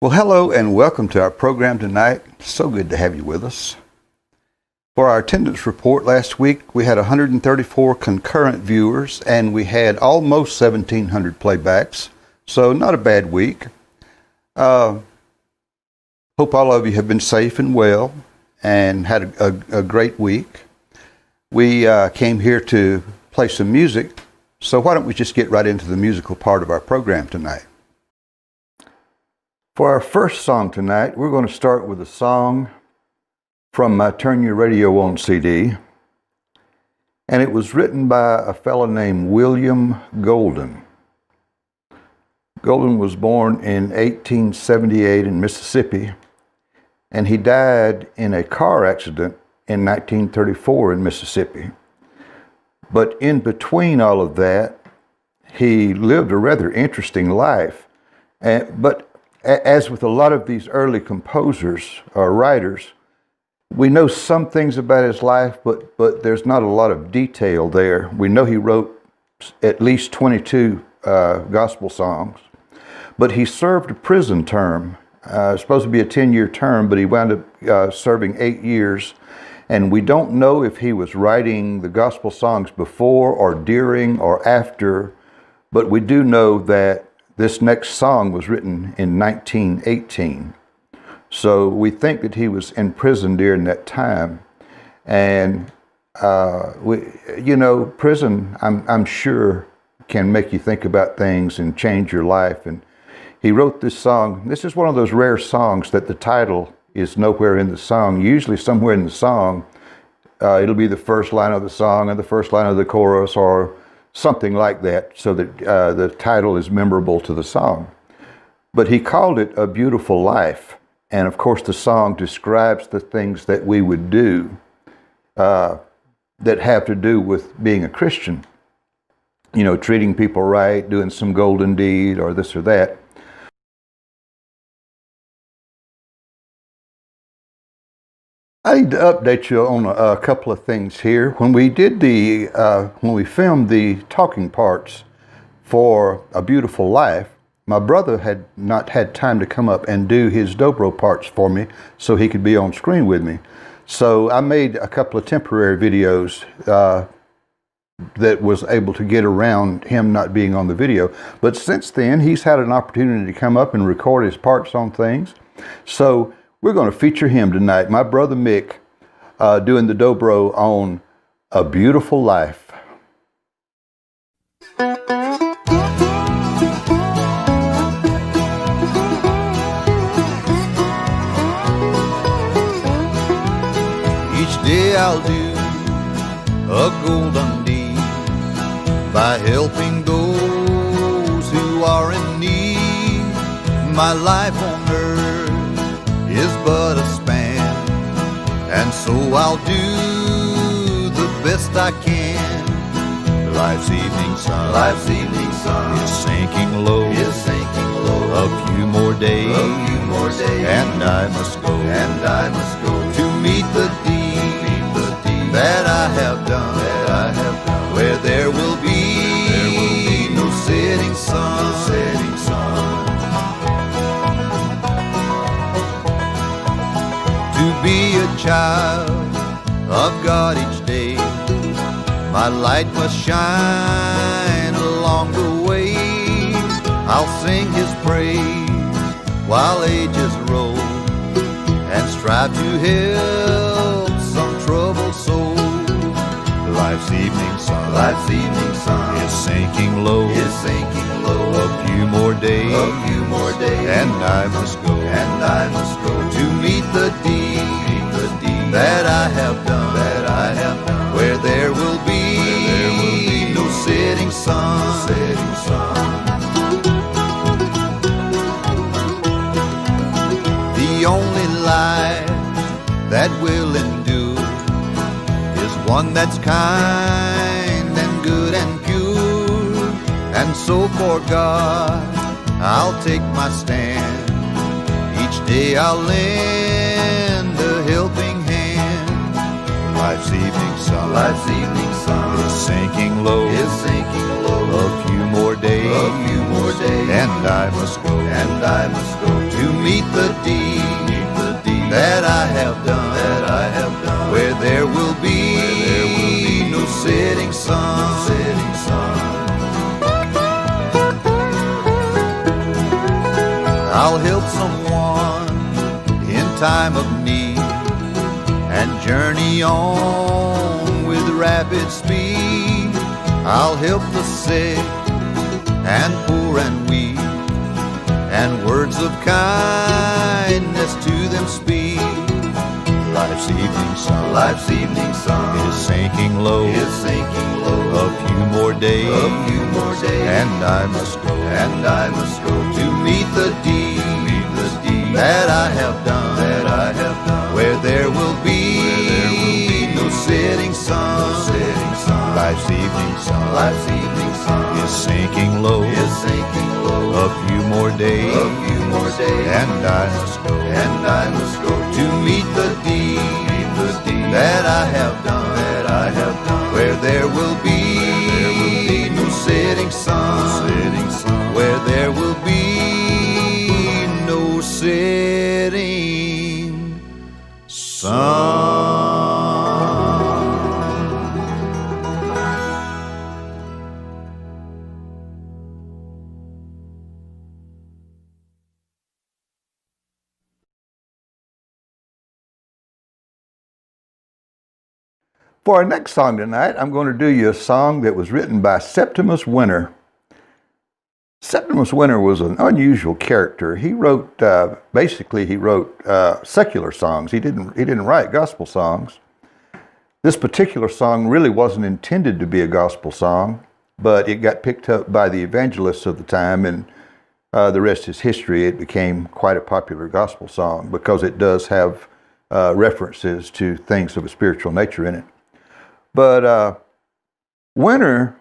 Well, hello and welcome to our program tonight. So good to have you with us. For our attendance report last week, we had 134 concurrent viewers and we had almost 1,700 playbacks, so not a bad week. Hope all of you have been safe and well and had a great week. We came here to play some music, so why don't we just get right into the musical part of our program tonight. For our first song tonight, we're going to start with a song from my Turn Your Radio On CD. And it was written by a fellow named William Golden. Golden was born in 1878 in Mississippi, and he died in a car accident in 1934 in Mississippi. But in between all of that, he lived a rather interesting life. But as with a lot of these early composers or writers, we know some things about his life, but there's not a lot of detail there. We know he wrote at least 22 gospel songs, but he served a prison term. It's supposed to be a 10-year term, but he wound up serving 8 years. And we don't know if he was writing the gospel songs before or during or after, but we do know that this next song was written in 1918. So we think that he was in prison during that time. And, prison, I'm sure, can make you think about things and change your life. And he wrote this song. This is one of those rare songs that the title is nowhere in the song. Usually somewhere in the song, it'll be the first line of the song or the first line of the chorus or something like that, so that the title is memorable to the song. But he called it A Beautiful Life. And of course the song describes the things that we would do that have to do with being a Christian. You know, treating people right, doing some golden deed or this or that. I need to update you on a couple of things here. When we did when we filmed the talking parts for A Beautiful Life, my brother had not had time to come up and do his dobro parts for me so he could be on screen with me. So I made a couple of temporary videos that was able to get around him not being on the video. But since then, he's had an opportunity to come up and record his parts on things. So we're going to feature him tonight, my brother Mick, doing the dobro on A Beautiful Life. Each day I'll do a golden deed by helping those who are in need. My life on earth is but a span, and so I'll do the best I can. Life's evening sun is sinking low, a few more days, and I must go to meet the deed that I have done, where there will be no setting sun. To be a child of God each day, my light must shine along the way. I'll sing His praise while ages roll, and strive to help some troubled soul. Life's evening sun is sinking low, a few more days, and I must go to meet the deed that I have done, where there will be no setting sun. The only life that will endure is one that's kind and good and pure. And so for God I'll take my stand. Each day I'll lend a helping hand. Life's evening sun is sinking low, a few more days, and I I must go, and I must go to meet the deed that I have done, where there will be no setting sun, I'll help someone in time of need and journey on with rapid speed. I'll help the sick and poor and weak, and words of kindness to them speak. Life's evening sun is sinking low, a few more days, and I must go, to meet the deed that I have done, where there will be no setting sun. Life's evening sun is sinking low, a few more days, and I must go, to meet the deed that I have done, where there will be no setting sun, where there will be no setting sun. For our next song tonight, I'm going to do you a song that was written by Septimus Winter. Septimus Winter was an unusual character. He wrote, secular songs. He didn't write gospel songs. This particular song really wasn't intended to be a gospel song, but it got picked up by the evangelists of the time, and the rest is history. It became quite a popular gospel song because it does have references to things of a spiritual nature in it. But Winter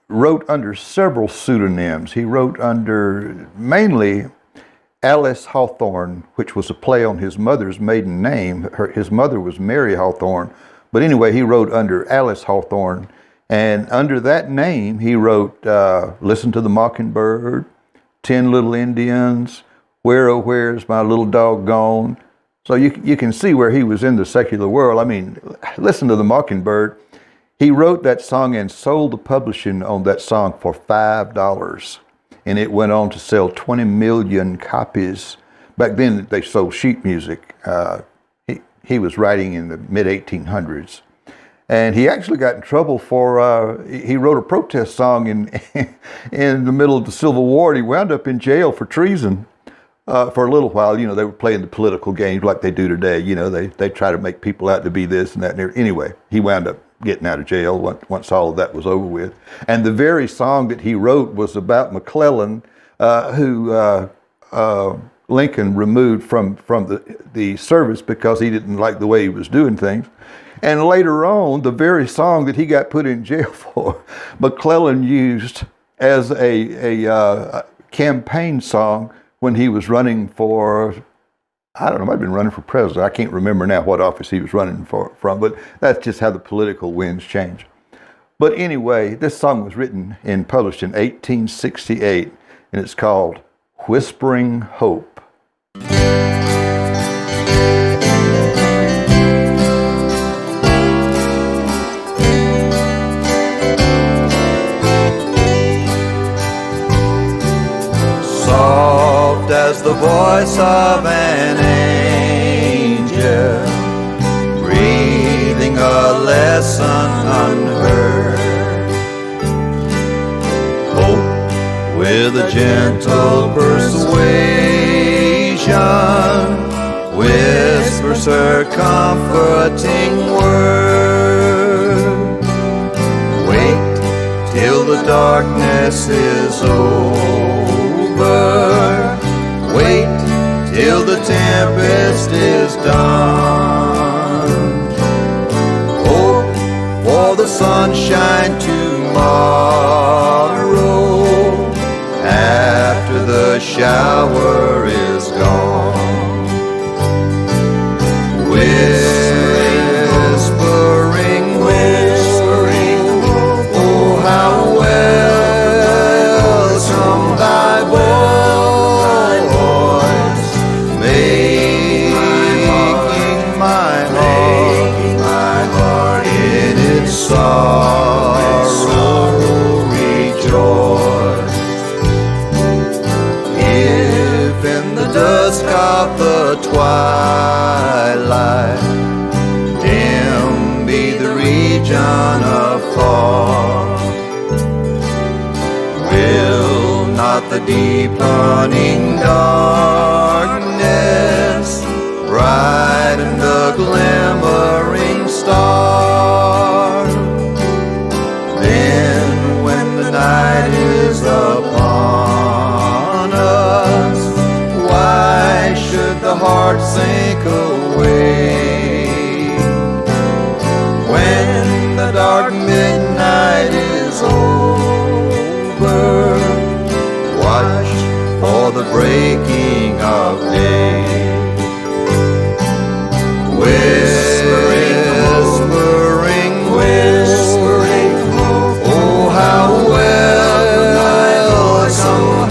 wrote under several pseudonyms. He wrote under mainly Alice Hawthorne, which was a play on his mother's maiden name. His mother was Mary Hawthorne. But anyway, he wrote under Alice Hawthorne. And under that name, he wrote Listen to the Mockingbird, 10 Little Indians, Where Oh Where's My Little Dog Gone. So you can see where he was in the secular world. I mean, Listen to the Mockingbird. He wrote that song and sold the publishing on that song for $5. And it went on to sell 20 million copies. Back then, they sold sheet music. He was writing in the mid-1800s. And he actually got in trouble for, he wrote a protest song in the middle of the Civil War, and he wound up in jail for treason. For a little while. You know, they were playing the political games like they do today. You know, they try to make people out to be this and that. And anyway, he wound up getting out of jail once all of that was over with. And the very song that he wrote was about McClellan, who Lincoln removed from the service because he didn't like the way he was doing things. And later on, the very song that he got put in jail for, McClellan used as a campaign song when he was running for, I don't know, might have been running for president. I can't remember now what office he was running from, but that's just how the political winds change. But anyway, this song was written and published in 1868, and it's called Whispering Hope. As the voice of an angel, breathing a lesson unheard. Hope with a gentle persuasion whispers her comforting word. Wait till the darkness is over. Wait till the tempest is done. Hope for the sunshine tomorrow after the shower is gone. Whispering, oh how welcome thy voice region afar. Will not the deepening darkness brighten the glimmering star? Then when the night is upon us, why should the heart sink away? When the dark midnight is over, watch for the breaking of day. Whispering, oh how welcome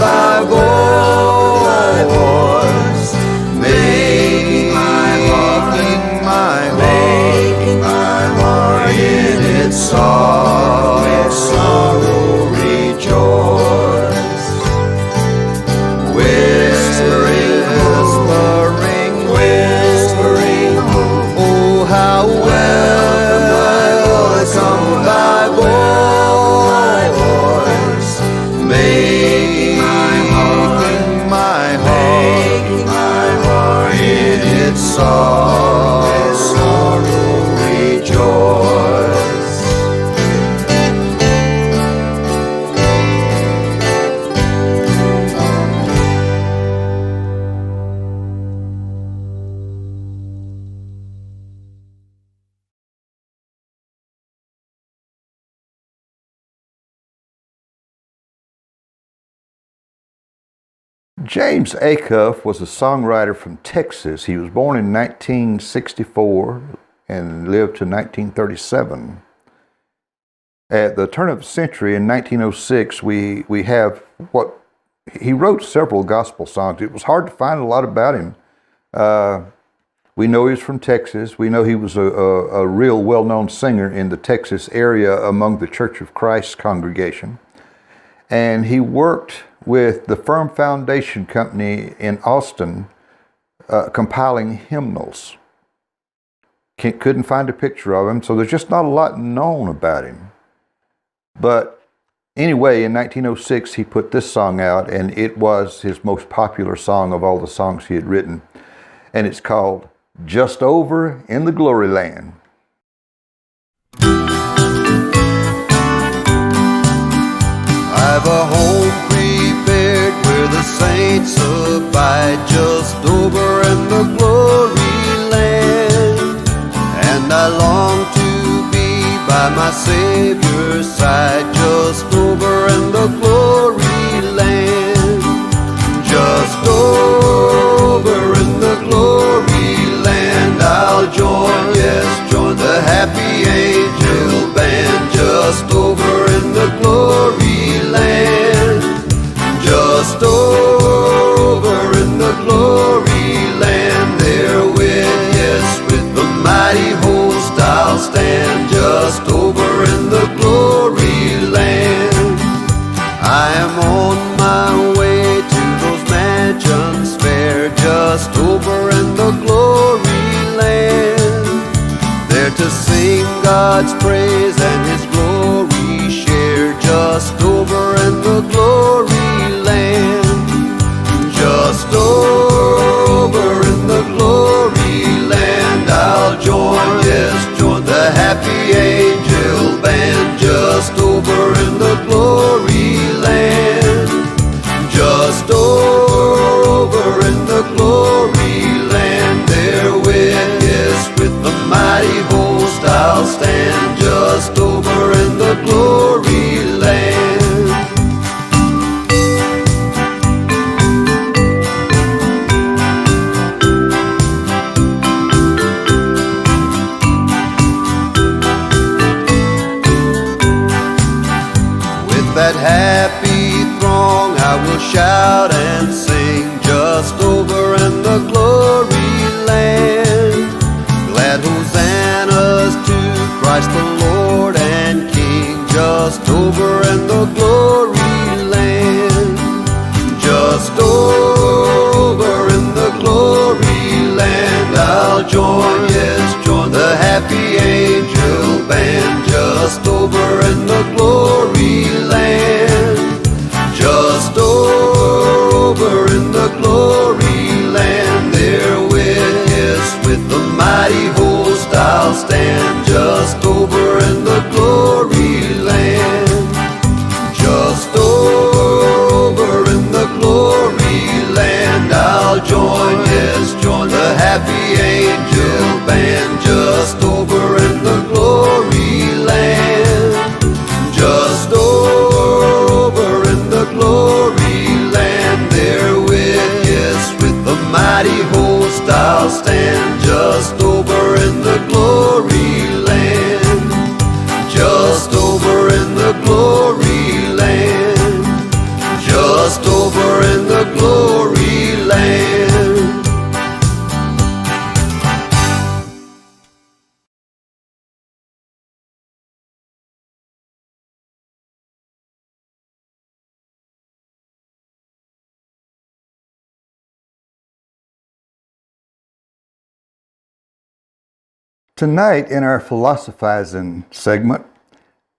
thy voice, making my heart in its sorrow rejoice. Whispering, oh how welcome thy voice, making my heart in its sorrow rejoice. James Acuff was a songwriter from Texas. He was born in 1964 and lived to 1937. At the turn of the century, in 1906, we have what he wrote several gospel songs. It was hard to find a lot about him. We know he's from Texas. We know he was a real well-known singer in the Texas area among the Church of Christ congregation. And he worked with the Firm Foundation Company in Austin, compiling hymnals. Couldn't find a picture of him, so there's just not a lot known about him. But anyway, in 1906, he put this song out, and it was his most popular song of all the songs he had written. And it's called Just Over in the Gloryland. I've a home prepared where the saints abide, just over in the glory land. And I long to be by my Savior's side, just over in the glory land. Just over in the glory land, I'll join, yes, join the happy angel band, just over in the glory land. Just over in the glory land, there with, yes, with the mighty host I'll stand, just over in the glory land. I am on my way to those mansions fair, just over in the glory land, there to sing God's praise and His glory share, just over in the glory land. Just over in the glory land, I'll join, yes, join the happy angel band, just over in the glory land. Just over in the glory land, there with, yes, with the mighty host I'll stand, just over in the glory land. That happy throng I will shout and sing, just over in the glory land. Glad hosannas to Christ the Lord and King, just over in the glory land. Just over in the glory land, I'll join, yes, join the happy angel band, Tonight in our philosophizing segment,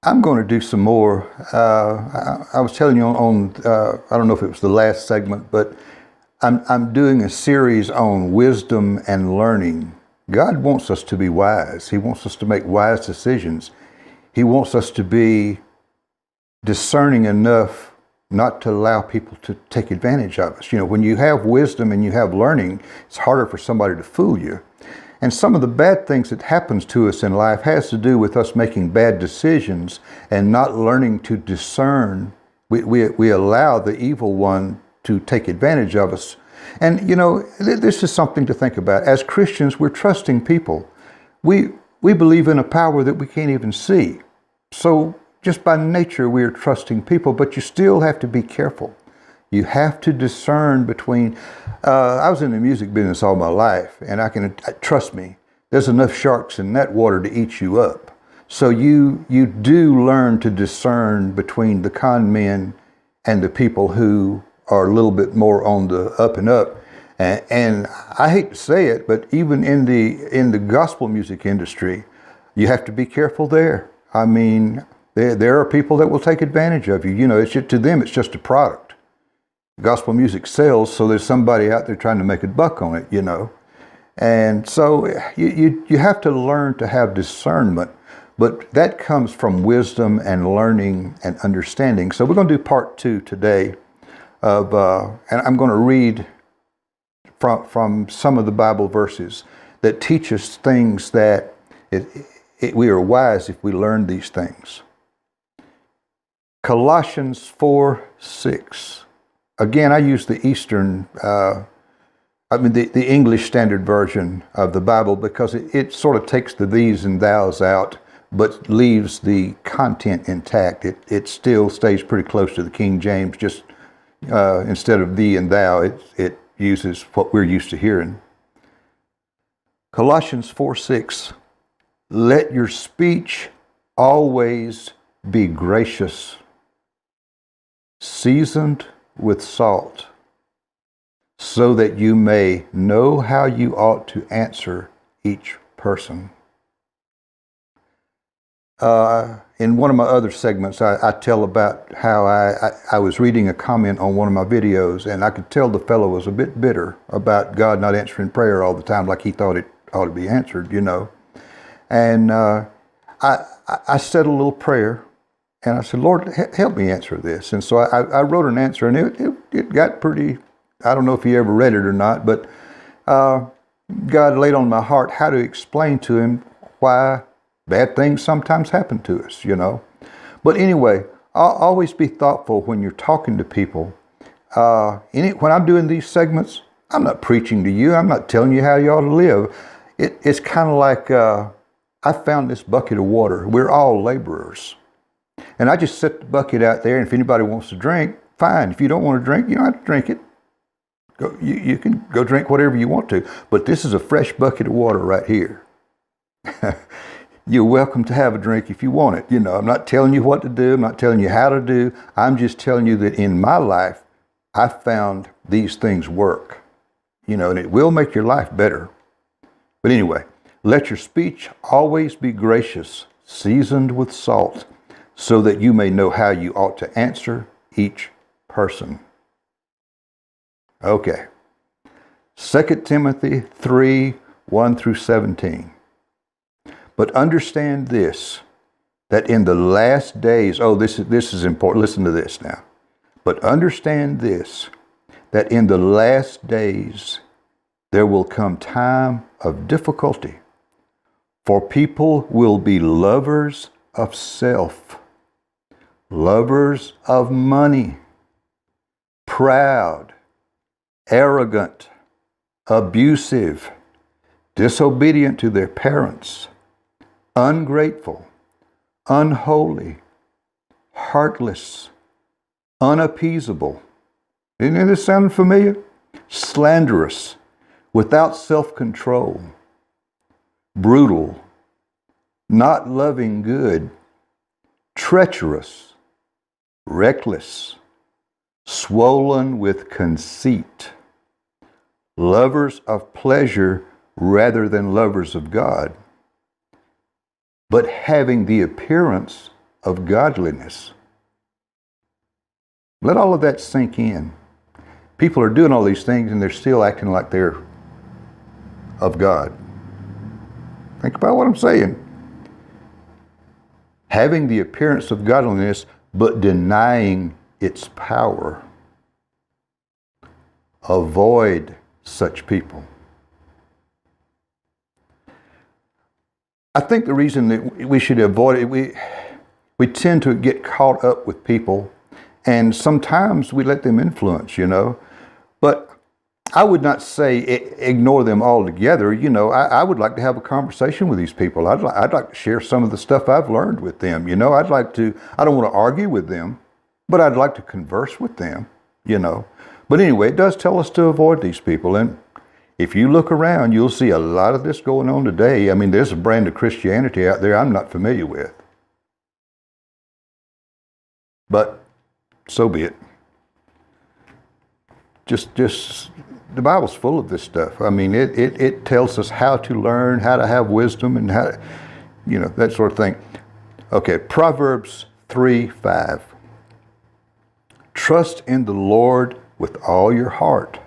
I'm going to do some more. I was telling you on I don't know if it was the last segment, but I'm doing a series on wisdom and learning. God wants us to be wise. He wants us to make wise decisions. He wants us to be discerning enough not to allow people to take advantage of us. You know, when you have wisdom and you have learning, it's harder for somebody to fool you. And some of the bad things that happens to us in life has to do with us making bad decisions and not learning to discern. We allow the evil one to take advantage of us. And, you know, this is something to think about. As Christians, we're trusting people. We believe in a power that we can't even see. So just by nature, we are trusting people, but you still have to be careful. You have to discern between, I was in the music business all my life, and trust me, there's enough sharks in that water to eat you up. So you do learn to discern between the con men and the people who are a little bit more on the up and up. And I hate to say it, but even in the gospel music industry, you have to be careful there. I mean, there are people that will take advantage of you. You know, to them, it's just a product. Gospel music sells, so there's somebody out there trying to make a buck on it, you know. And so you have to learn to have discernment, but that comes from wisdom and learning and understanding. So we're going to do part 2 today of, and I'm going to read from some of the Bible verses that teach us things that we are wise if we learn these things. Colossians 4:6. Again, I use the the English Standard Version of the Bible because it sort of takes the these and thous out, but leaves the content intact. It still stays pretty close to the King James, just instead of thee and thou, it uses what we're used to hearing. Colossians 4:6, let your speech always be gracious, seasoned with salt, so that you may know how you ought to answer each person. In one of my other segments, I tell about how I was reading a comment on one of my videos, and I could tell the fellow was a bit bitter about God not answering prayer all the time like he thought it ought to be answered, you know. And I said a little prayer, and I said, Lord, help me answer this. And so I wrote an answer, and it got pretty, I don't know if he ever read it or not, but God laid on my heart how to explain to him why bad things sometimes happen to us, you know. But anyway, I'll always be thoughtful when you're talking to people. When I'm doing these segments, I'm not preaching to you. I'm not telling you how you ought to live. It's kind of like I found this bucket of water. We're all laborers. And I just set the bucket out there, and if anybody wants to drink, fine. If you don't want to drink, you don't have to drink it. You can go drink whatever you want to. But this is a fresh bucket of water right here. You're welcome to have a drink if you want it. You know, I'm not telling you what to do. I'm not telling you how to do. I'm just telling you that in my life, I found these things work. You know, and it will make your life better. But anyway, let your speech always be gracious, seasoned with salt, so that you may know how you ought to answer each person. Okay. 2 Timothy 3:1-17. But understand this, that in the last days, this is important. Listen to this now. But understand this, that in the last days there will come time of difficulty, for people will be lovers of self, lovers of money, proud, arrogant, abusive, disobedient to their parents, ungrateful, unholy, heartless, unappeasable. Isn't this sound familiar? Slanderous, without self-control, brutal, not loving good, treacherous, reckless, swollen with conceit, lovers of pleasure rather than lovers of God, but having the appearance of godliness. Let all of that sink in. People are doing all these things and they're still acting like they're of God. Think about what I'm saying. Having the appearance of godliness, but denying its power. Avoid such people. I think the reason that we should avoid it, we tend to get caught up with people, and sometimes we let them influence, But I would not say ignore them altogether. I would like to have a conversation with these people. I'd like to share some of the stuff I've learned with them. I don't want to argue with them, but I'd like to converse with them, But anyway, it does tell us to avoid these people. And if you look around, you'll see a lot of this going on today. I mean, there's a brand of Christianity out there I'm not familiar with. But so be it. Just the Bible's full of this stuff. I mean, it tells us how to learn, how to have wisdom, and how, that sort of thing. Okay, Proverbs 3:5. Trust in the Lord with all your heart,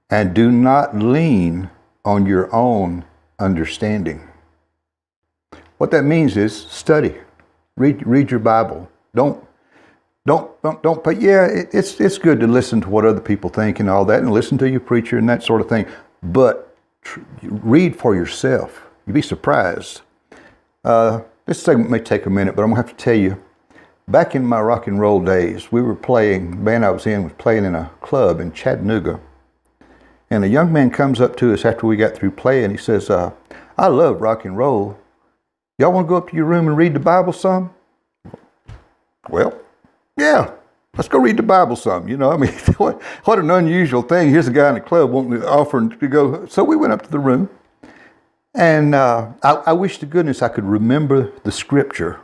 and do not lean on your own understanding. What that means is study, read your Bible. Don't. But yeah, it's good to listen to what other people think and all that, and listen to your preacher and that sort of thing. But read for yourself. You'd be surprised. This segment may take a minute, but I'm gonna have to tell you. Back in my rock and roll days, we were playing. The band I was in was playing in a club in Chattanooga, and a young man comes up to us after we got through playing. He says, "I love rock and roll. Y'all want to go up to your room and read the Bible some?" Well, yeah, let's go read the Bible some. I mean, what an unusual thing. Here's a guy in the club wanting to offer to go. So we went up to the room, and I wish to goodness I could remember the scripture,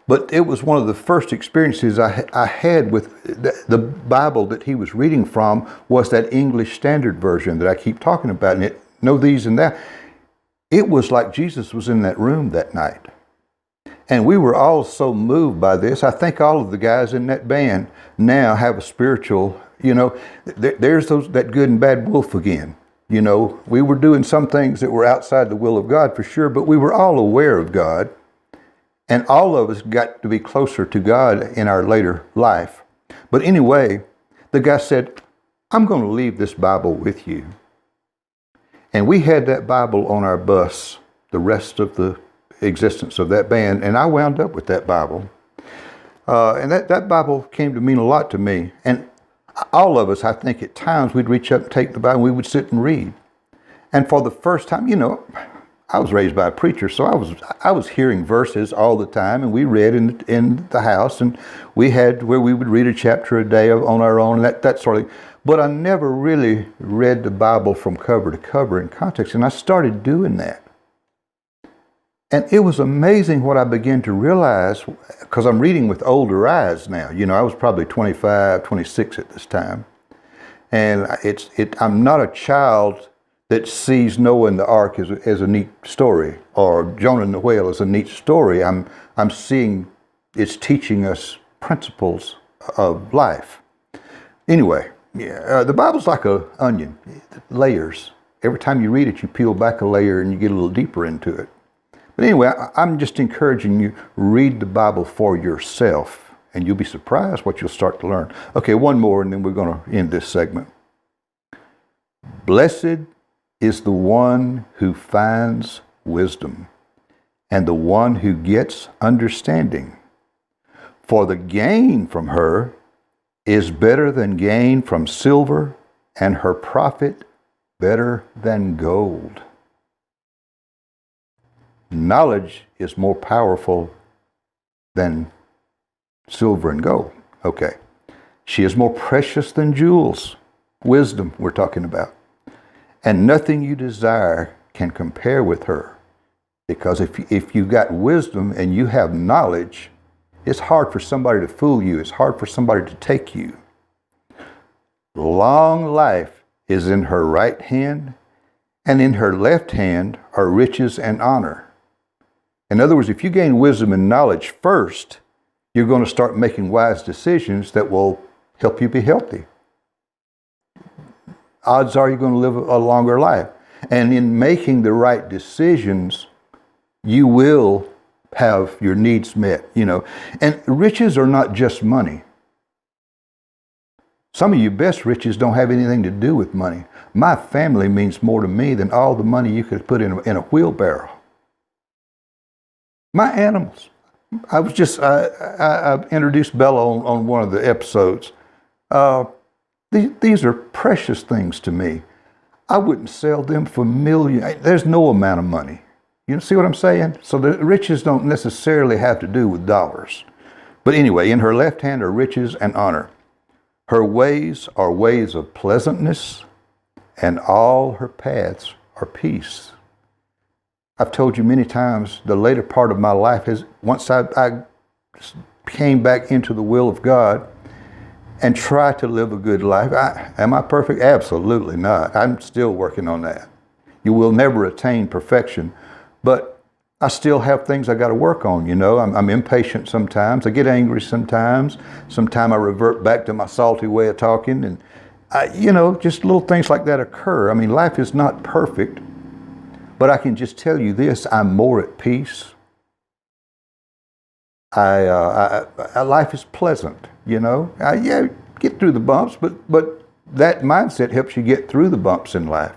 but it was one of the first experiences I had with the Bible that he was reading from was that English Standard Version that I keep talking about, and it know these and that. It was like Jesus was in that room that night. And we were all so moved by this. I think all of the guys in that band now have a spiritual, there's that good and bad wolf again. We were doing some things that were outside the will of God for sure, but we were all aware of God. And all of us got to be closer to God in our later life. But anyway, the guy said, "I'm going to leave this Bible with you." And we had that Bible on our bus the rest of the existence of that band, and I wound up with that Bible. And that Bible came to mean a lot to me. And all of us, I think at times, we'd reach up and take the Bible and we would sit and read. And for the first time, I was raised by a preacher, so I was hearing verses all the time, and we read in the house, and we had where we would read a chapter a day on our own, and that sort of thing. But I never really read the Bible from cover to cover in context, and I started doing that. And it was amazing what I began to realize, because I'm reading with older eyes now. I was probably 25, 26 at this time. And I'm not a child that sees Noah and the ark as a neat story, or Jonah and the whale as a neat story. I'm seeing it's teaching us principles of life. Anyway, the Bible's like an onion, layers. Every time you read it, you peel back a layer and you get a little deeper into it. But anyway, I'm just encouraging you, read the Bible for yourself, and you'll be surprised what you'll start to learn. Okay, one more, and then we're going to end this segment. Blessed is the one who finds wisdom, and the one who gets understanding. For the gain from her is better than gain from silver, and her profit better than gold. Knowledge is more powerful than silver and gold. Okay. She is more precious than jewels. Wisdom, we're talking about. And nothing you desire can compare with her. Because if you got wisdom and you have knowledge, it's hard for somebody to fool you. It's hard for somebody to take you. Long life is in her right hand, and in her left hand are riches and honor. In other words, if you gain wisdom and knowledge first, you're going to start making wise decisions that will help you be healthy. Odds are you're going to live a longer life. And in making the right decisions, you will have your needs met, you know. And riches are not just money. Some of your best riches don't have anything to do with money. My family means more to me than all the money you could put in a wheelbarrow. My animals. I introduced Bella on one of the episodes. These are precious things to me. I wouldn't sell them for millions. There's no amount of money. You see what I'm saying? So the riches don't necessarily have to do with dollars. But anyway, in her left hand are riches and honor. Her ways are ways of pleasantness, and all her paths are peace. I've told you many times, the later part of my life is once I came back into the will of God and tried to live a good life. Am I perfect? Absolutely not. I'm still working on that. You will never attain perfection, but I still have things I got to work on, you know. I'm impatient sometimes. I get angry sometimes. Sometimes I revert back to my salty way of talking, and just little things like that occur. I mean, life is not perfect, but I can just tell you this: I'm more at peace. Life is pleasant, you know. Get through the bumps, but that mindset helps you get through the bumps in life.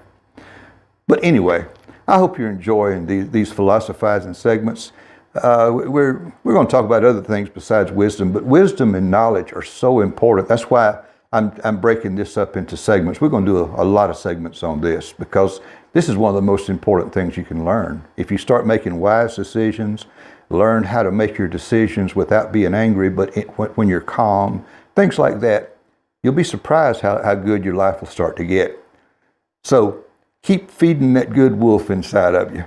But anyway, I hope you're enjoying these philosophizing segments. We're going to talk about other things besides wisdom, but wisdom and knowledge are so important. That's why I'm breaking this up into segments. We're going to do a lot of segments on this because this is one of the most important things you can learn. If you start making wise decisions, learn how to make your decisions without being angry, but when you're calm, things like that, you'll be surprised how good your life will start to get. So keep feeding that good wolf inside of you.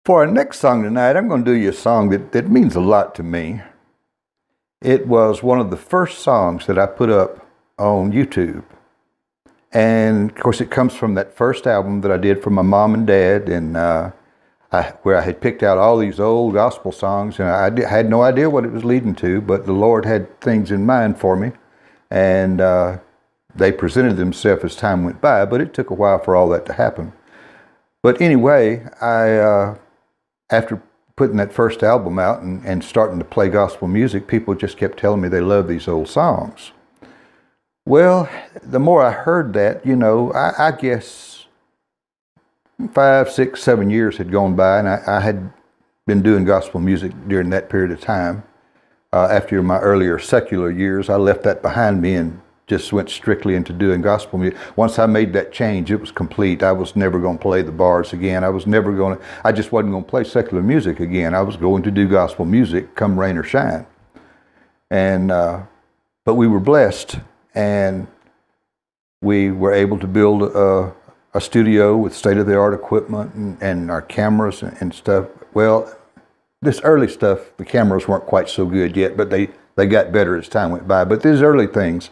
For our next song tonight, I'm going to do you a song that means a lot to me. It was one of the first songs that I put up on YouTube. And of course, it comes from that first album that I did for my mom and dad, and where I had picked out all these old gospel songs, and I had no idea what it was leading to, but the Lord had things in mind for me, and they presented themselves as time went by, but it took a while for all that to happen. But anyway, after putting that first album out and starting to play gospel music, people just kept telling me they love these old songs. Well, the more I heard that, I guess 5, 6, 7 years had gone by, and I had been doing gospel music during that period of time. After my earlier secular years, I left that behind me and just went strictly into doing gospel music. Once I made that change, it was complete. I was never going to play the bars again. I just wasn't going to play secular music again. I was going to do gospel music come rain or shine. And but we were blessed, and we were able to build a studio with state-of-the-art equipment and our cameras and stuff. Well, this early stuff, the cameras weren't quite so good yet, but they got better as time went by. But these early things,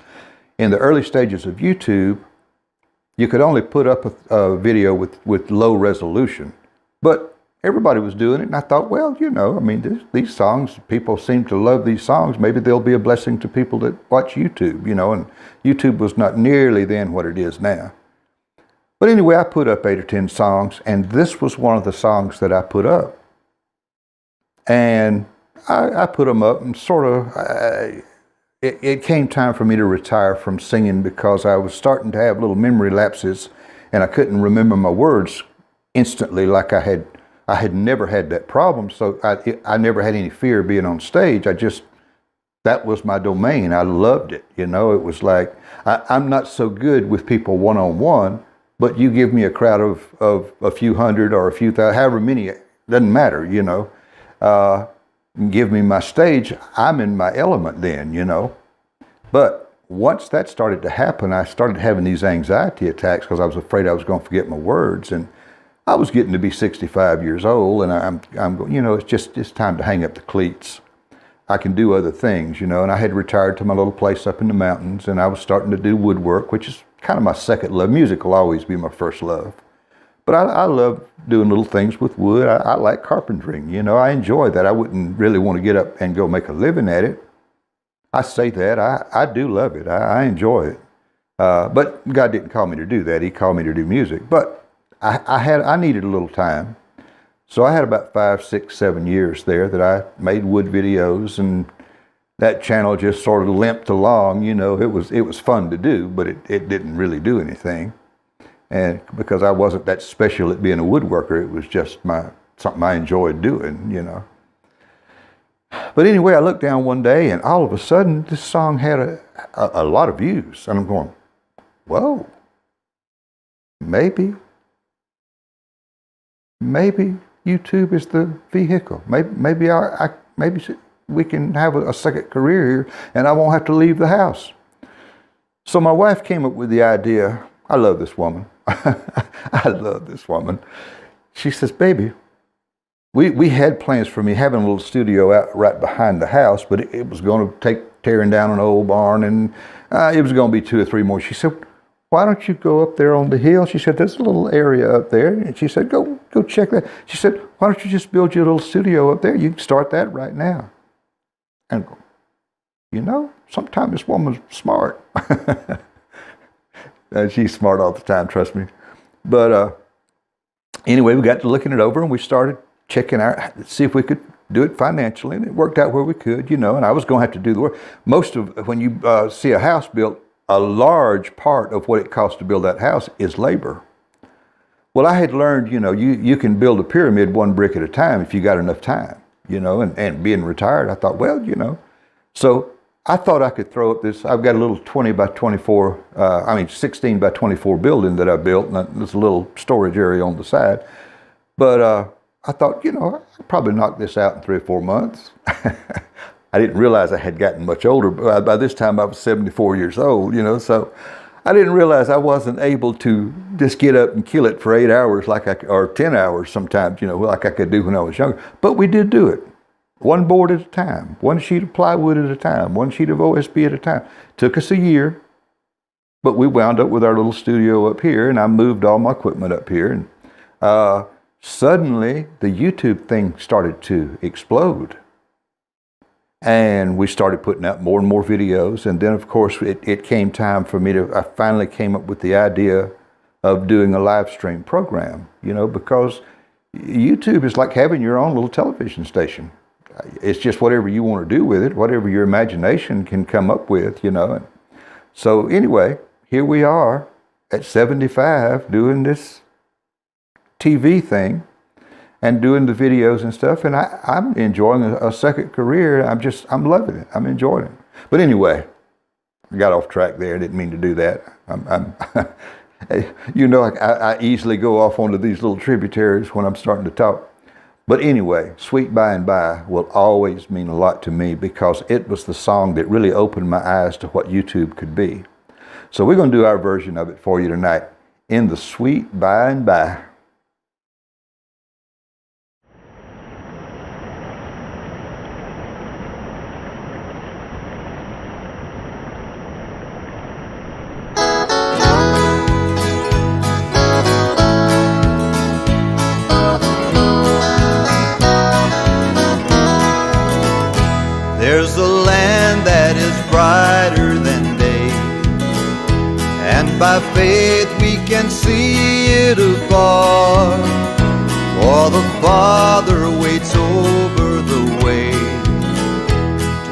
in the early stages of YouTube, you could only put up a video with low resolution. But everybody was doing it, and I thought, well, these songs, people seem to love these songs. Maybe they'll be a blessing to people that watch YouTube, and YouTube was not nearly then what it is now. But anyway, I put up 8 or 10 songs, and this was one of the songs that I put up. And I put them up, and sort of, it came time for me to retire from singing because I was starting to have little memory lapses, and I couldn't remember my words instantly like I had never had that problem. So I never had any fear being on stage. That was my domain. I loved it. It was like, I'm not so good with people one-on-one, but you give me a crowd of a few hundred or a few thousand, however many, it doesn't matter, give me my stage, I'm in my element then, But once that started to happen, I started having these anxiety attacks because I was afraid I was going to forget my words. And I was getting to be 65 years old, and I'm going, it's time to hang up the cleats. I can do other things, and I had retired to my little place up in the mountains, and I was starting to do woodwork, which is kind of my second love. Music will always be my first love. But I love doing little things with wood. I like carpentering, you know. I enjoy that. I wouldn't really want to get up and go make a living at it. I say that. I do love it. I enjoy it. But God didn't call me to do that. He called me to do music. But I needed a little time. So I had about 5, 6, 7 years there that I made wood videos, and that channel just sort of limped along. You know, it was fun to do, but it didn't really do anything. And because I wasn't that special at being a woodworker, it was just something I enjoyed doing, you know. But anyway, I looked down one day, and all of a sudden, this song had a lot of views. And I'm going, whoa, maybe YouTube is the vehicle. Maybe we can have a second career here, and I won't have to leave the house. So my wife came up with the idea. I love this woman. I love this woman. She says, baby, we had plans for me having a little studio out right behind the house, but it was going to take tearing down an old barn, and it was going to be 2 or 3 more. She said, why don't you go up there on the hill? She said, there's a little area up there. And she said, go check that. She said, why don't you just build your little studio up there? You can start that right now. And you know, sometimes this woman's smart. She's smart all the time, trust me. But anyway, we got to looking it over, and we started checking out, see if we could do it financially, and it worked out where we could, you know, and I was going to have to do the work. Most of, when you see a house built, a large part of what it costs to build that house is labor. Well, I had learned, you know, you can build a pyramid 1 brick at a time if you got enough time, you know, and being retired, I thought, well, you know, so I thought I could throw up this, I've got a little 20 by 24, 16 by 24 building that I built, and there's a little storage area on the side. But I thought, you know, I'll probably knock this out in 3 or 4 months. I didn't realize I had gotten much older. By this time, I was 74 years old, you know, so I didn't realize I wasn't able to just get up and kill it for 8 hours or 10 hours sometimes, you know, like I could do when I was younger. But we did do it. 1 board at a time, 1 sheet of plywood at a time, 1 sheet of OSB at a time. Took us a year, but we wound up with our little studio up here, and I moved all my equipment up here. And suddenly, the YouTube thing started to explode. And we started putting out more and more videos. And then, of course, it came time for me I finally came up with the idea of doing a live stream program, you know, because YouTube is like having your own little television station. It's just whatever you want to do with it, whatever your imagination can come up with, you know. And so anyway, here we are at 75 doing this TV thing and doing the videos and stuff, and I'm enjoying a second career. I'm loving it. I'm enjoying it. But anyway, I got off track there. I didn't mean to do that. You know, I easily go off onto these little tributaries when I'm starting to talk. But anyway, Sweet By and By will always mean a lot to me because it was the song that really opened my eyes to what YouTube could be. So we're going to do our version of it for you tonight in the Sweet By and By. There's a land that is brighter than day, and by faith we can see it afar. For the Father waits over the way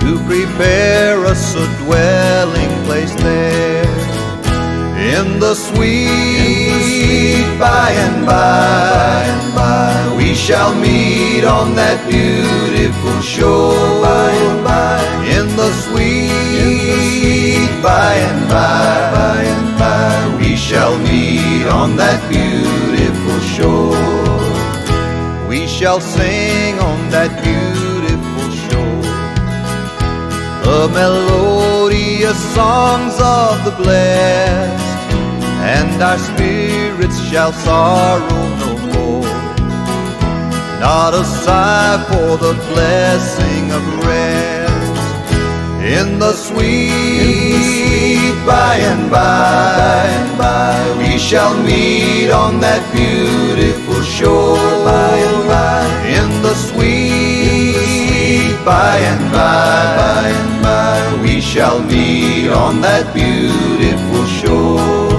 to prepare us a dwelling place there. In the sweet by and by, we shall meet on that beautiful shore. By and by, in the sweet by and by, we shall meet on that beautiful shore. We shall sing on that beautiful shore the melodious songs of the blessed, and our spirits shall sorrow no more. Not a sigh for the blessing of rest. In the sweet by and by, we shall meet on that beautiful shore. In the sweet by and by, we shall meet on that beautiful shore.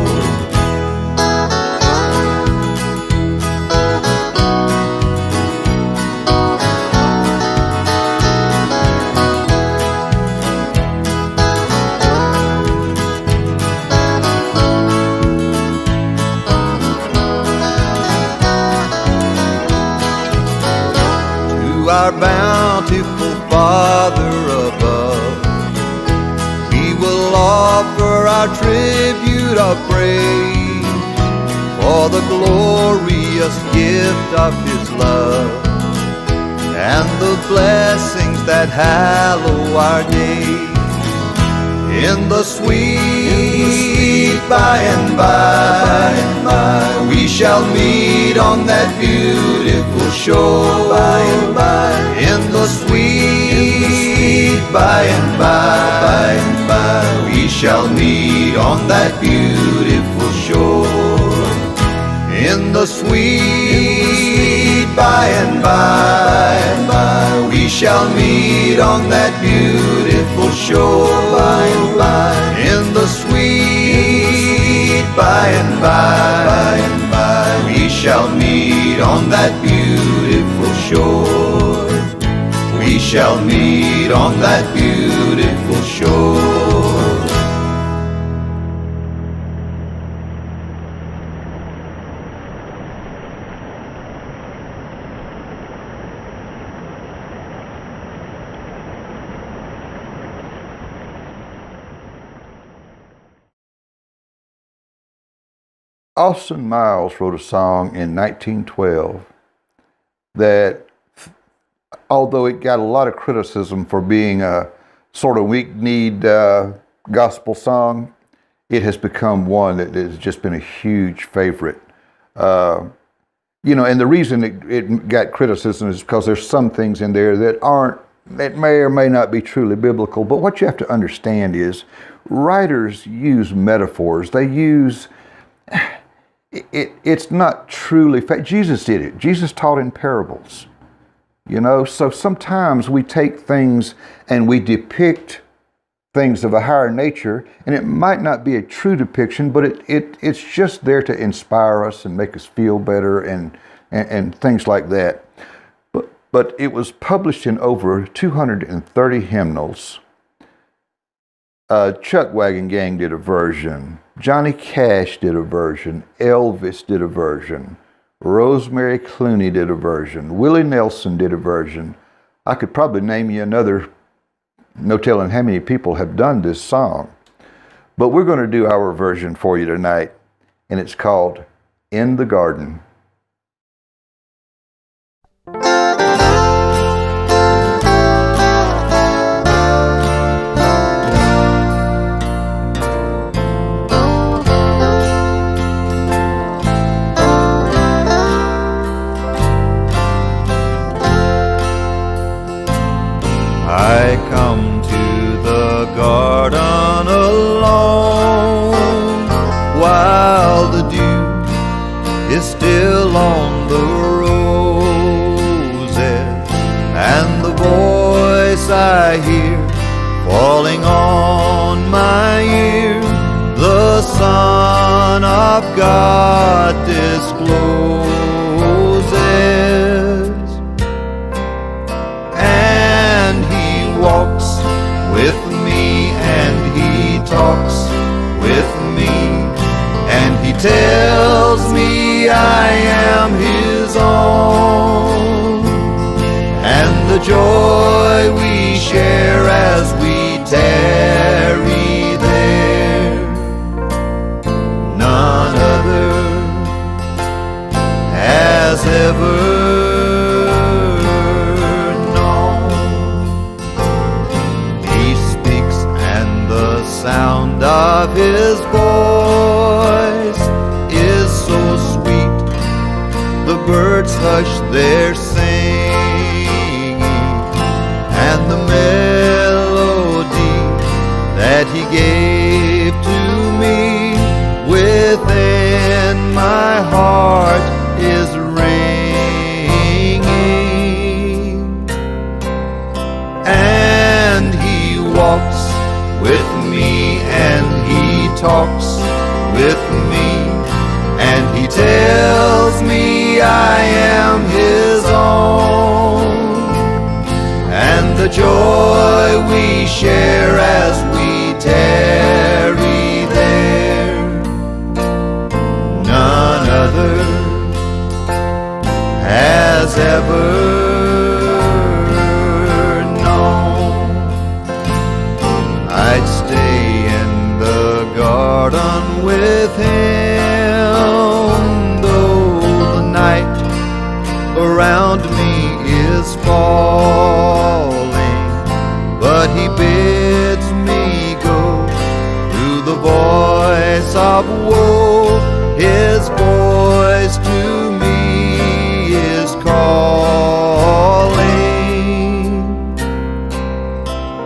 Our bountiful Father above, we will offer our tribute of praise for the glorious gift of His love and the blessings that hallow our days. In the sweet by and by, we shall meet on that beautiful shore. In the sweet by and by, we shall meet on that beautiful shore. In the sweet by and by, we shall meet on that beautiful shore. In the sweet by and by, we shall meet on that beautiful shore. We shall meet on that beautiful shore. Austin Miles wrote a song in 1912 that, although it got a lot of criticism for being a sort of weak-kneed gospel song, it has become one that has just been a huge favorite. And the reason it got criticism is because there's some things in there that may or may not be truly biblical. But what you have to understand is writers use metaphors. They use... It's not truly... Jesus did it. Jesus taught in parables. So sometimes we take things and we depict things of a higher nature, and it might not be a true depiction, but it's just there to inspire us and make us feel better and things like that. But it was published in over 230 hymnals. Chuck Wagon Gang did a version. Johnny Cash did a version. Elvis did a version. Rosemary Clooney did a version. Willie Nelson did a version. I could probably name you another, no telling how many people have done this song. But we're going to do our version for you tonight, and it's called In the Garden. I come to the garden alone, while the dew is still on the roses, and the voice I hear falling on my ear, the Son of God discloses. Walks with me and He talks with me, and He tells me I am His own, and the joy we share as we tarry there, none other has ever sound of His voice is so sweet, the birds hush their singing, and the melody within my heart is ringing, and He walks with me, and He talks with me, and He tells me I am His own, and the joy we share as we tarry there, none other has ever known. I'd stay in the garden with Him, though the night around me is falling, but He bids me go through the voice of woe. His voice to me is calling,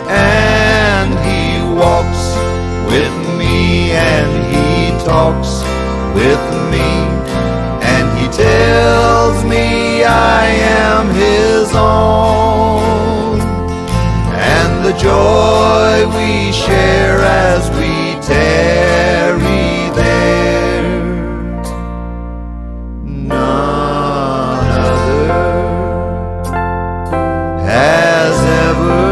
and He walks with me, and He talks with me, and He tells me I am His own, and the joy we share as we tarry there, none other has ever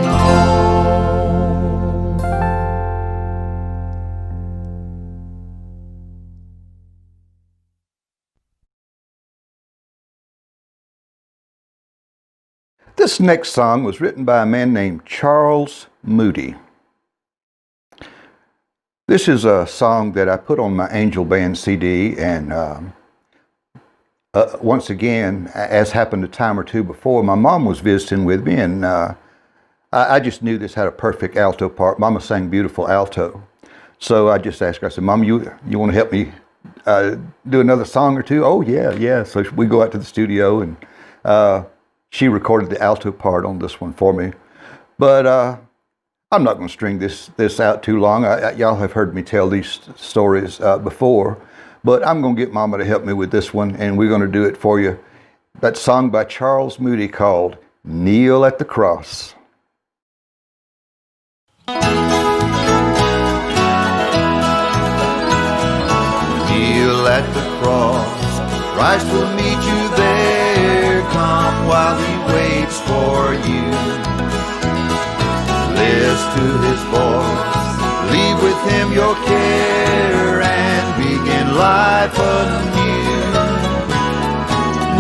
known. This next song was written by a man named Charles Moody. This is a song that I put on my Angel Band CD, and once again, as happened a time or two before, my mom was visiting with me, and I just knew this had a perfect alto part. Mama sang beautiful alto. So I just asked her, I said, Mom, you want to help me do another song or two? Oh, yeah. So we go out to the studio, and she recorded the alto part on this one for me. But I'm not going to string this out too long. Y'all have heard me tell these stories before, but I'm going to get Mama to help me with this one, and we're going to do it for you. That song by Charles Moody called Kneel at the Cross. Kneel at the cross, Christ will meet you there. Come while He waits for you. Listen to His voice, leave with Him your care, and begin life anew.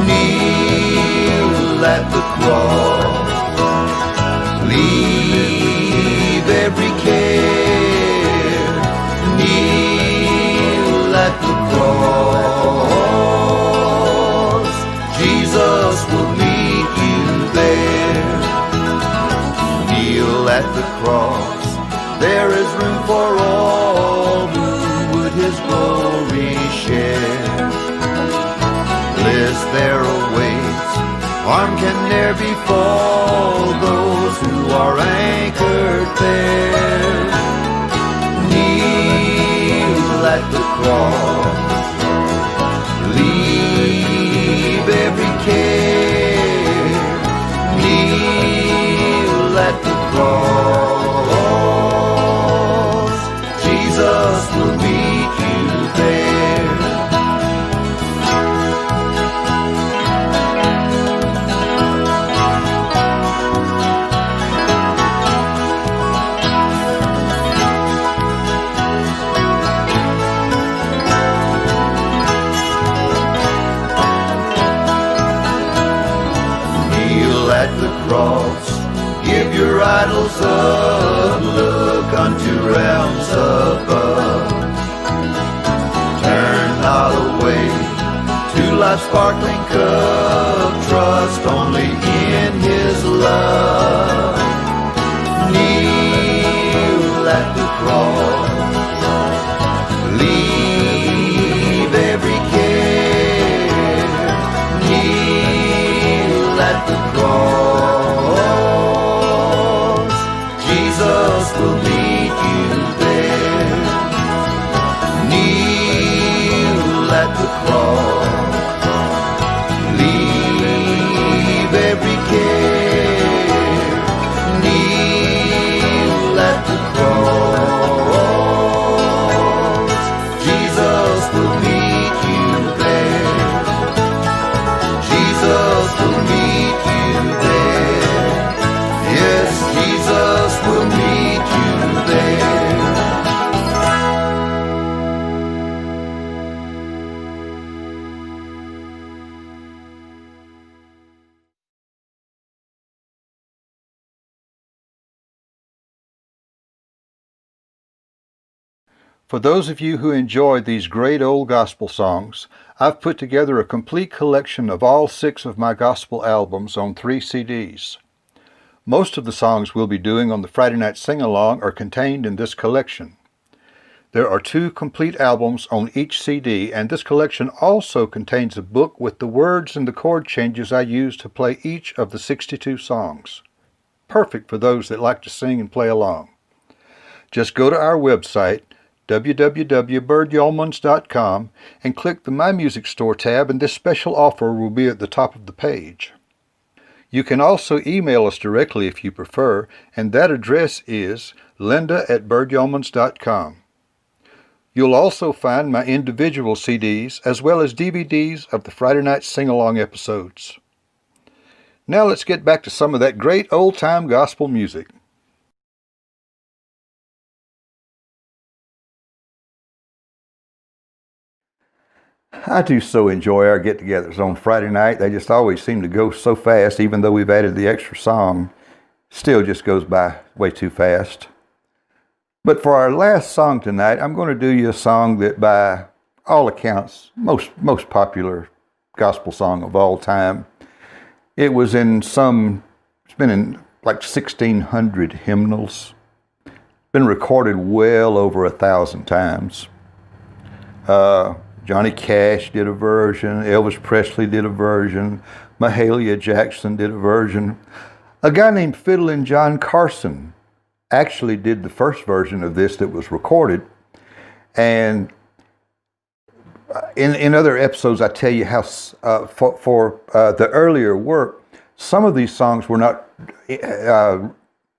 Kneel at the cross, leave every care. Kneel at the cross, Jesus will meet you there. Kneel at the cross, there is room for all who would His glory share. Bliss there awaits, harm can ne'er befall those who are anchored there. Kneel at the cross, leave every care. Kneel at the cross, Jesus will meet you there. For those of you who enjoy these great old gospel songs, I've put together a complete collection of all 6 of my gospel albums on 3 CDs. Most of the songs we'll be doing on the Friday Night Sing-Along are contained in this collection. There are 2 complete albums on each CD, and this collection also contains a book with the words and the chord changes I use to play each of the 62 songs. Perfect for those that like to sing and play along. Just go to our website, www.birdyeomans.com, and click the My Music Store tab, and this special offer will be at the top of the page. You can also email us directly if you prefer, and that address is linda@birdyeomans.com. You'll also find my individual CDs as well as DVDs of the Friday Night Sing-Along episodes. Now let's get back to some of that great old-time gospel music. I do so enjoy our get-togethers on Friday night. They just always seem to go so fast, even though we've added the extra song. Still just goes by way too fast. But for our last song tonight, I'm going to do you a song that, by all accounts, most popular gospel song of all time. It was in it's been in like 1,600 hymnals. Been recorded well over 1,000 times. Johnny Cash did a version, Elvis Presley did a version, Mahalia Jackson did a version. A guy named Fiddlin' John Carson actually did the first version of this that was recorded. And in other episodes, I tell you how for the earlier work, some of these songs were not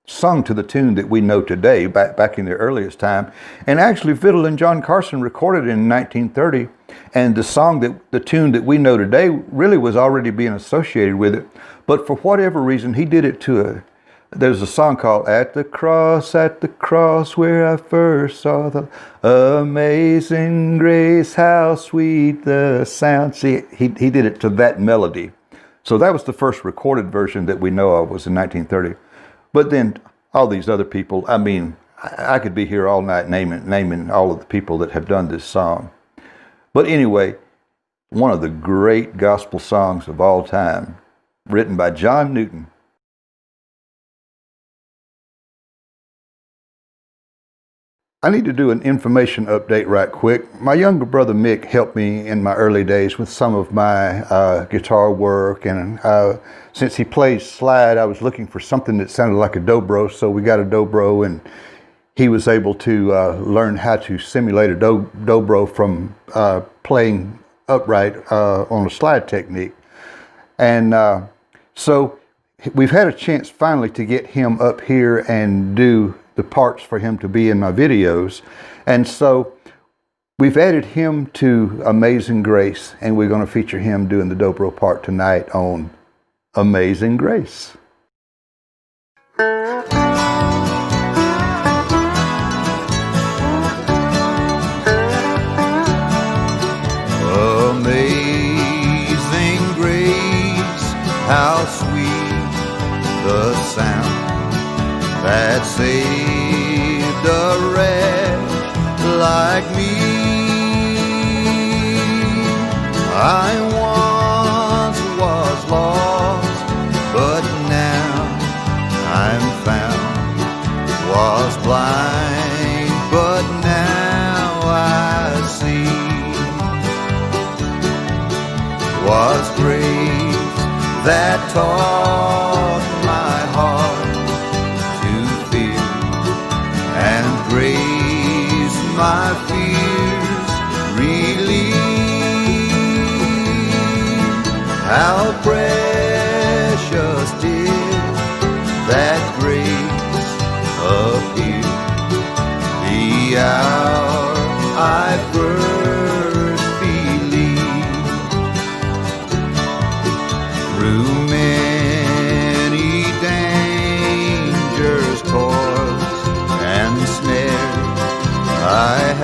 sung to the tune that we know today, back in the earliest time. And actually, Fiddlin' John Carson recorded it in 1930, and the tune that we know today really was already being associated with it. But for whatever reason, he did it there's a song called At the Cross, where I first saw the amazing grace, how sweet the sound. See, he did it to that melody. So that was the first recorded version that we know of, was in 1930. But then all these other people, I mean, I could be here all night naming all of the people that have done this song. But anyway, one of the great gospel songs of all time, written by John Newton. I need to do an information update right quick. My younger brother Mick helped me in my early days with some of my guitar work, and since he plays slide, I was looking for something that sounded like a dobro, so we got a dobro, and he was able to learn how to simulate a dobro from playing upright on a slide technique. And so we've had a chance finally to get him up here and do the parts for him to be in my videos. And so we've added him to Amazing Grace, and we're going to feature him doing the dobro part tonight on Amazing Grace. Amazing grace, how sweet the sound that saved a wretch like me. I once was lost, but now I'm found. Was blind, but now I see. Was grace that taught my heart to fear, and grace my fears relieve. How precious did that grace appear the hour I first believed. Through many dangers, toils, and snares, I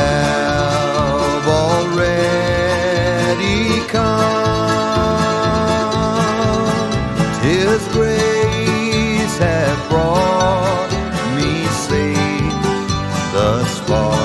have already come. 'Tis grace hath brought me safe thus far,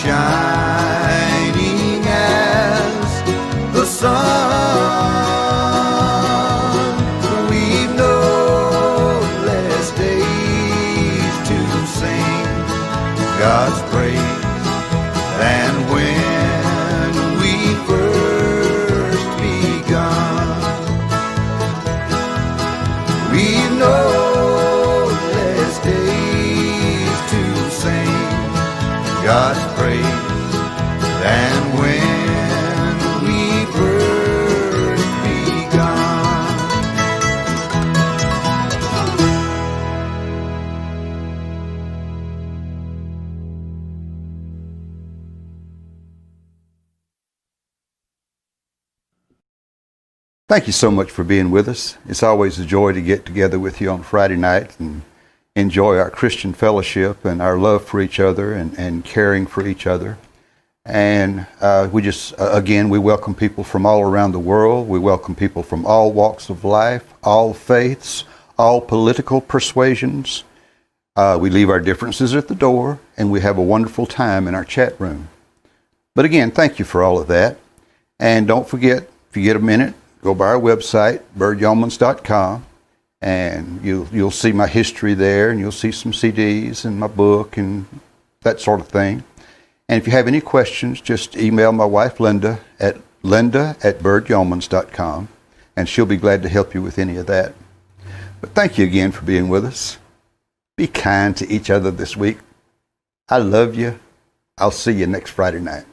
shining as the sun. We've no less days to sing God's praise than when we first begun. We've no less days to sing God's praise than when we first begun. Thank you so much for being with us. It's always a joy to get together with you on Friday night and enjoy our Christian fellowship and our love for each other and caring for each other. And again, we welcome people from all around the world. We welcome people from all walks of life, all faiths, all political persuasions. We leave our differences at the door, and we have a wonderful time in our chat room. But again, thank you for all of that. And don't forget, if you get a minute, go by our website, birdyeomans.com, and you'll see my history there, and you'll see some CDs and my book and that sort of thing. And if you have any questions, just email my wife Linda at birdyeomans.com, and she'll be glad to help you with any of that. But thank you again for being with us. Be kind to each other this week. I love you. I'll see you next Friday night.